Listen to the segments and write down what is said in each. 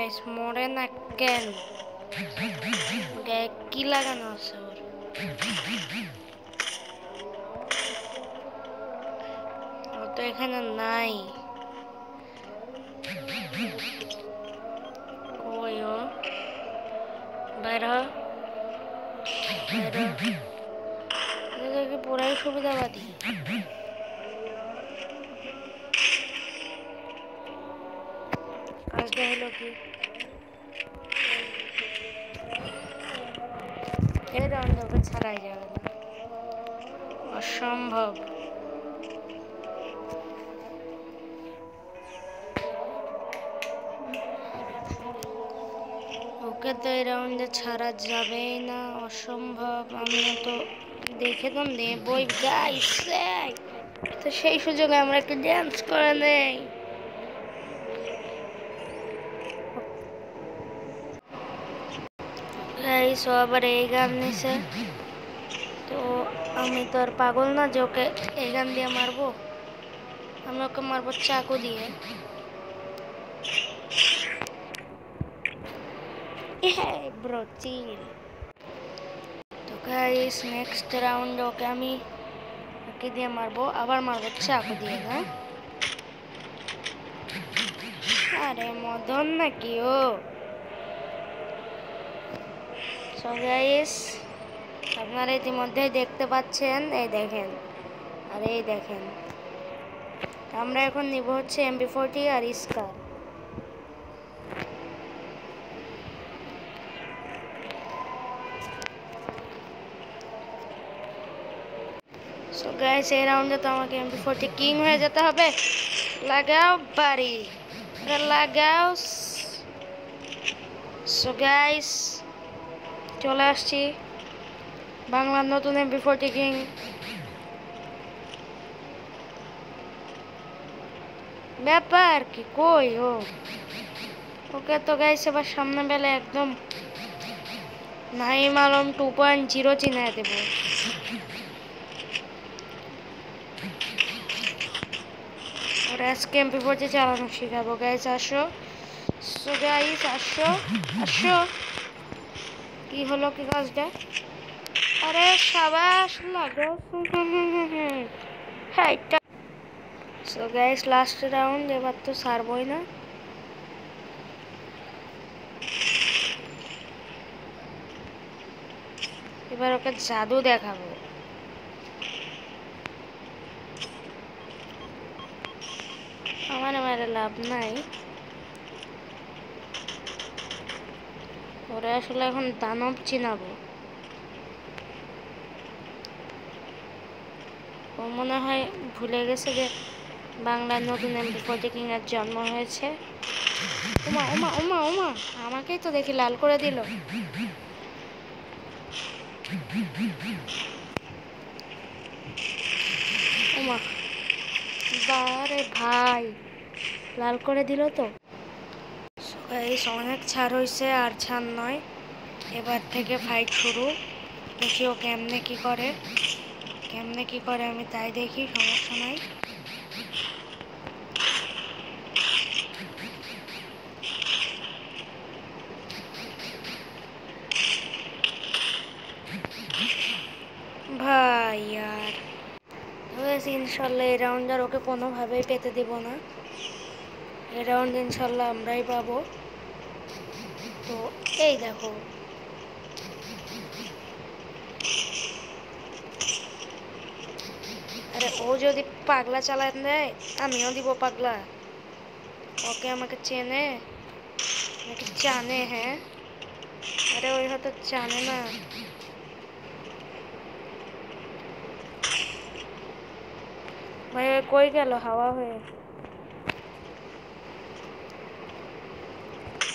Guys মরে না কেন? গায়ে কি লাগানো আছে ওর? ও তো এখানে নাই। কই ও? বাইর হ, বাইর হ। এদেরকে পুরাই সুবিধাবাদী। কাজটা হলো কি, এই রাউন্ড ওকে ছাড়াই যাবে না, অসম্ভব। ওকে তো এই রাউন্ডে ছাড়া যাবেই না, অসম্ভব। আমিও তো দেখে তো নেবই গাইস। তো সেই সুযোগে আমরা একটু ড্যান্স করে নেই। গাইস ও আবার এই গান নিছে, তো আমি তো আর পাগল না যে ওকে এই গান দিয়ে মারবো। আমি ওকে মারবো চাকু দিয়ে। Bro chill. তো গাইস নেক্সট রাউন্ড ওকে আমি ওকে দিয়ে মারবো, আবার মারবো চাকু দিয়ে না। আরে মদন নাকি ও? সো গাইস আপনারা ইতিমধ্যেই দেখতে পাচ্ছেন, এই দেখেন, আর এই দেখেন আমরা এখন নিব হচ্ছে MP40 আর স্কার। সো গাইস এই রাউন্ডে তো আমাকে MP40 কিং হয়ে যেতে হবে। লাগাও বাড়ি, লাগাও। সো গাইস চলে আসছি, বাংলার নতুন MP40 কিং। ব্যাপার কি, কই ও? ওকে তো গাইস এবার সামনে বেলে একদম নাইম আলম 2.0 চিনায় দেব। ওর আজকে MP40 চালানো শেখাবো গাইস, আসো। সো গাইস আসো, আসো। কি হলো, কি কাজটা? আরে সাবাস, লাগাও। হ্যাঁ। সো গাইস লাস্ট রাউন্ড, এবার তো ছাড়বই না। এবার ওকে জাদু দেখাবো। আমার লাভ নাই, ওরা আসলে এখন দানব চিনাবো। ও মনে হয় ভুলে গেছে যে বাংলার নতুন MP40 কিং এর জন্ম হয়েছে। ওমা ওমা ওমা ওমা, আমাকেই তো দেখি লাল করে দিল। ওমা বারে ভাই, লাল করে দিল তো। গাইস অনেক ছাড় হয়েছে, আর ছাড় নয়। এবার থেকে ফাইট শুরু। দেখি ও কেমনে কি করে, কেমনে কি করে আমি তাই দেখি, সমস্যা নাই। ভাই আর হয়েছে, ইনশাল্লাহ এই রাউন্ড আর ওকে কোনোভাবেই পেতে দেব না। এই রাউন্ড ইনশাল্লাহ আমরাই পাবো। তো এই দেখো, আরে ও যদি পাগলা চালান দেয় আমিও দিব পাগলা। ওকে আমাকে চেনে নাকি জানে? হ্যাঁ, আরে ওই হয়তো জানে না। ভাই ওই কই গেল হাওয়া হয়ে?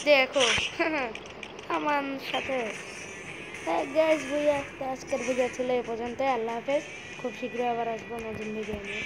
দেখো আমার সাথে। গাইস, আজকের ভিডিও ছিল এই পর্যন্ত। আল্লাহ হাফেজ। খুব শীঘ্রই আবার আসবো নতুন ভিডিও নিয়ে।